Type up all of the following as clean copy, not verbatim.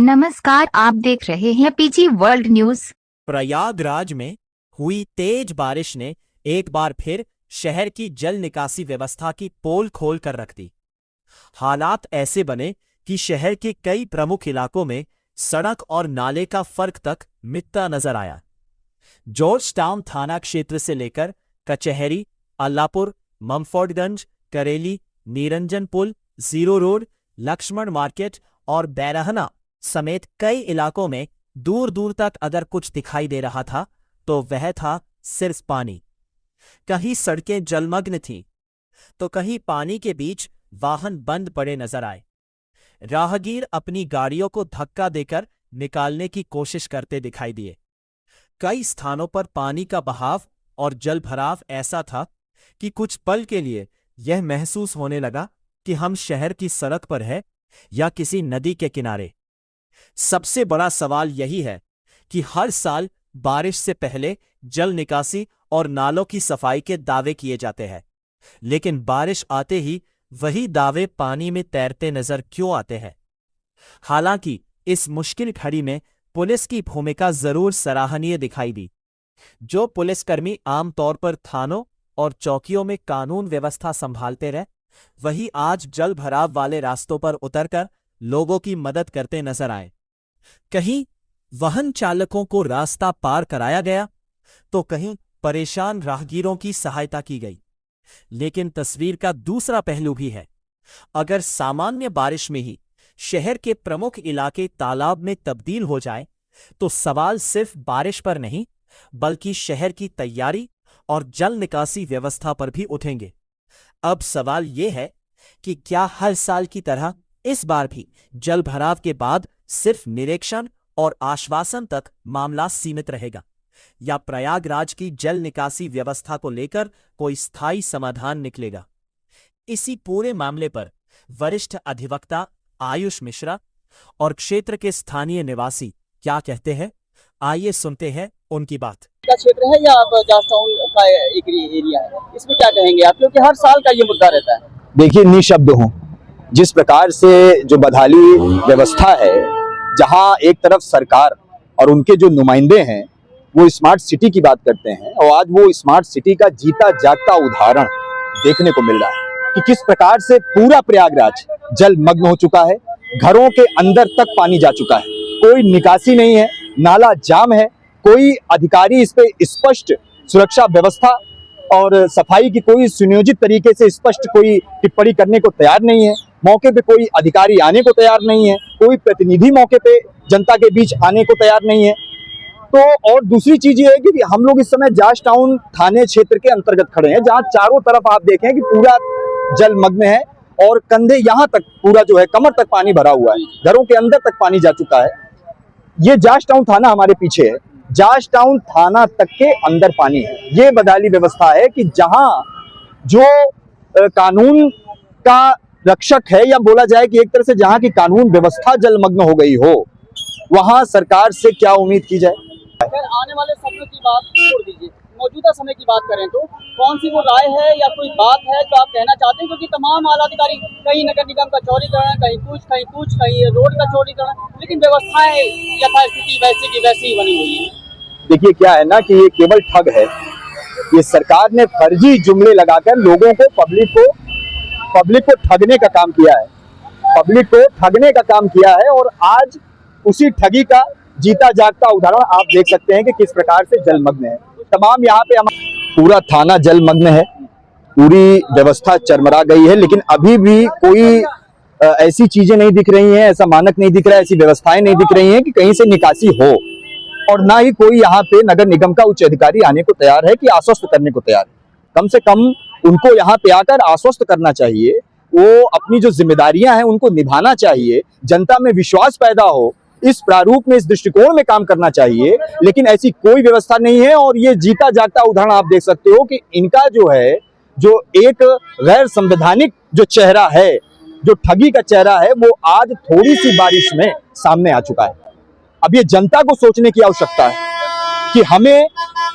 नमस्कार, आप देख रहे हैं पीजी वर्ल्ड न्यूज। प्रयागराज में हुई तेज बारिश ने एक बार फिर शहर की जल निकासी व्यवस्था की पोल खोल कर रख दी। हालात ऐसे बने कि शहर के कई प्रमुख इलाकों में सड़क और नाले का फर्क तक मिटता नजर आया। जॉर्ज टाउन थाना क्षेत्र से लेकर कचहरी, अल्लापुर, ममफोर्डगंज, करेली, निरंजन पुल, जीरो रोड, लक्ष्मण मार्केट और बैरहना समेत कई इलाकों में दूर दूर तक अगर कुछ दिखाई दे रहा था तो वह था सिर्फ पानी। कहीं सड़कें जलमग्न थीं तो कहीं पानी के बीच वाहन बंद पड़े नजर आए। राहगीर अपनी गाड़ियों को धक्का देकर निकालने की कोशिश करते दिखाई दिए। कई स्थानों पर पानी का बहाव और जल भराव ऐसा था कि कुछ पल के लिए यह महसूस होने लगा कि हम शहर की सड़क पर हैं या किसी नदी के किनारे। सबसे बड़ा सवाल यही है कि हर साल बारिश से पहले जल निकासी और नालों की सफाई के दावे किए जाते हैं, लेकिन बारिश आते ही वही दावे पानी में तैरते नजर क्यों आते हैं? हालांकि इस मुश्किल घड़ी में पुलिस की भूमिका जरूर सराहनीय दिखाई दी। जो पुलिसकर्मी आमतौर पर थानों और चौकियों में कानून व्यवस्था संभालते रहे, वही आज जल भराव वाले रास्तों पर उतरकर लोगों की मदद करते नजर आए। कहीं वाहन चालकों को रास्ता पार कराया गया तो कहीं परेशान राहगीरों की सहायता की गई। लेकिन तस्वीर का दूसरा पहलू भी है। अगर सामान्य बारिश में ही शहर के प्रमुख इलाके तालाब में तब्दील हो जाए तो सवाल सिर्फ बारिश पर नहीं बल्कि शहर की तैयारी और जल निकासी व्यवस्था पर भी उठेंगे। अब सवाल यह है कि क्या हर साल की तरह इस बार भी जल भराव के बाद सिर्फ निरीक्षण और आश्वासन तक मामला सीमित रहेगा, या प्रयागराज की जल निकासी व्यवस्था को लेकर कोई स्थायी समाधान निकलेगा? इसी पूरे मामले पर वरिष्ठ अधिवक्ता आयुष मिश्रा और क्षेत्र के स्थानीय निवासी क्या कहते हैं, आइए सुनते हैं उनकी बात। का क्षेत्र है या आप जॉर्ज टाउन का एक एरिया है, इसमें क्या कहेंगे आप, क्योंकि हर साल का ये मुद्दा रहता है? देखिए, निःशब्द हूँ। जिस प्रकार से जो बदहाली व्यवस्था है, जहाँ एक तरफ सरकार और उनके जो नुमाइंदे हैं वो स्मार्ट सिटी की बात करते हैं, और आज वो स्मार्ट सिटी का जीता जागता उदाहरण देखने को मिल रहा है कि किस प्रकार से पूरा प्रयागराज जलमग्न हो चुका है। घरों के अंदर तक पानी जा चुका है, कोई निकासी नहीं है, नाला जाम है, कोई अधिकारी इस पे स्पष्ट सुरक्षा व्यवस्था और सफाई की कोई सुनियोजित तरीके से स्पष्ट कोई टिप्पणी करने को तैयार नहीं है। मौके पे कोई अधिकारी आने को तैयार नहीं है, कोई प्रतिनिधि मौके पे जनता के बीच आने को तैयार नहीं है। तो और दूसरी चीज ये है कि हम लोग इस समय जॉर्ज टाउन थाने क्षेत्र के अंतर्गत खड़े हैं, जहां चारों तरफ आप देखें कि पूरा जलमग्न है और कंधे यहाँ तक पूरा जो है कमर तक पानी भरा हुआ है, घरों के अंदर तक पानी जा चुका है। ये जॉर्ज टाउन थाना हमारे पीछे है, जॉर्ज टाउन थाना तक के अंदर पानी है। ये बदहाली व्यवस्था है कि जहां जो कानून का रक्षक है, या बोला जाए कि एक तरह से जहां की कानून व्यवस्था जलमग्न हो गई हो, वहां सरकार से क्या उम्मीद की जाए? अगर आने वाले समय की बात छोड़ दीजिए, मौजूदा समय की बात करें तो कौन सी वो राय है या कोई बात है जो आप कहना चाहते हैं? क्योंकि तमाम आला अधिकारी, कहीं नगर निगम का चौड़ीकरण, कहीं कुछ कहीं रोड का चौड़ीकरण, लेकिन व्यवस्थाएं यथास्थिति वैसी की वैसी ही बनी हुई है। देखिए, क्या है ना कि ये केवल ठग है। ये सरकार ने फर्जी जुमले लगाकर लोगों को, पब्लिक को ठगने का काम किया है, पब्लिक को ठगने का काम किया है। और आज उसी ठगी का जीता जागता उदाहरण आप देख सकते हैं कि किस प्रकार से जलमग्न है। तमाम यहाँ पे पूरा थाना जलमग्न है, पूरी व्यवस्था चरमरा गई है, लेकिन अभी भी कोई ऐसी चीजें नहीं दिख रही हैं, ऐसा मानक नहीं दिख रहा है, ऐसी व्यवस्थाएं नहीं दिख रही हैं कि कहीं से निकासी हो। और ना ही कोई यहाँ पे नगर निगम का उच्च अधिकारी आने को तैयार है कि आश्वस्त करने को तैयार है। कम से कम उनको यहाँ पे आकर आश्वस्त करना चाहिए, वो अपनी जो जिम्मेदारियां हैं उनको निभाना चाहिए, जनता में विश्वास पैदा हो, इस प्रारूप में, इस दृष्टिकोण में काम करना चाहिए। लेकिन ऐसी कोई व्यवस्था नहीं है। और ये जीता जागता उदाहरण आप देख सकते हो कि इनका जो है, जो एक गैर संवैधानिक जो चेहरा है, जो ठगी का चेहरा है, वो आज थोड़ी सी बारिश में सामने आ चुका है। अब ये जनता को सोचने की आवश्यकता है कि हमें,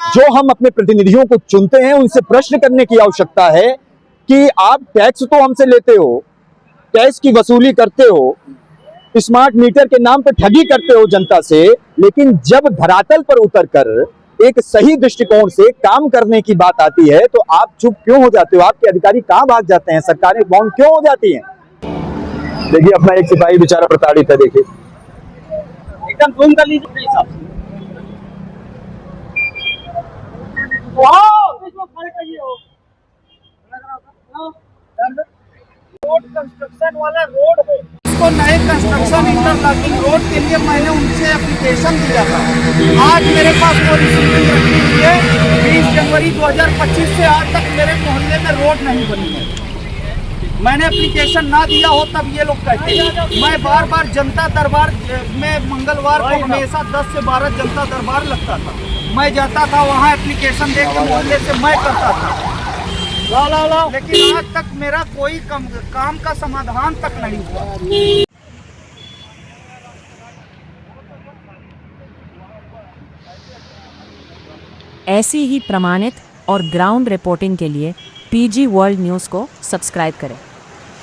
जो हम अपने प्रतिनिधियों को चुनते हैं, उनसे प्रश्न करने की आवश्यकता है कि आप टैक्स तो हमसे लेते हो, टैक्स की वसूली करते हो, स्मार्ट मीटर के नाम पर ठगी करते हो जनता से, लेकिन जब धरातल पर उतरकर एक सही दृष्टिकोण से काम करने की बात आती है तो आप चुप क्यों हो जाते हो? आपके अधिकारी कहां भाग जाते हैं? सरकारें बाउंड क्यों हो जाती हैं? देखिए अपना एक सिपाही बेचारा प्रताड़ित है, देखिए एकदम जूम कर लीजिए अपने हिसाब से। रोड कंस्ट्रक्शन वाला रोड है, इसको नए कंस्ट्रक्शन इंटरलॉकिंग रोड के लिए मैंने उनसे एप्लीकेशन दिया था। आज मेरे पास वो रिसीविंग रखी हुई है। 20 जनवरी 2025 से आज तक मेरे मोहल्ले में रोड नहीं बनी है। मैंने एप्लीकेशन ना दिया हो तब ये लोग कहते हैं। मैं बार बार जनता दरबार में मंगलवार को हमेशा 10 से 12 जनता दरबार लगता था। मैं जाता था वहाँ एप्लीकेशन दे के मोहल्ले से मैं करता था, लेकिन आज तक मेरा कोई काम का समाधान तक नहीं हुआ। ऐसी ही प्रमाणित और ग्राउंड रिपोर्टिंग के लिए पीजी वर्ल्ड न्यूज़ को सब्सक्राइब करें।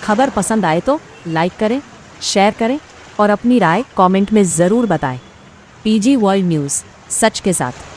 खबर पसंद आए तो लाइक करें, शेयर करें और अपनी राय कमेंट में ज़रूर बताएं। पीजी वर्ल्ड न्यूज़, सच के साथ।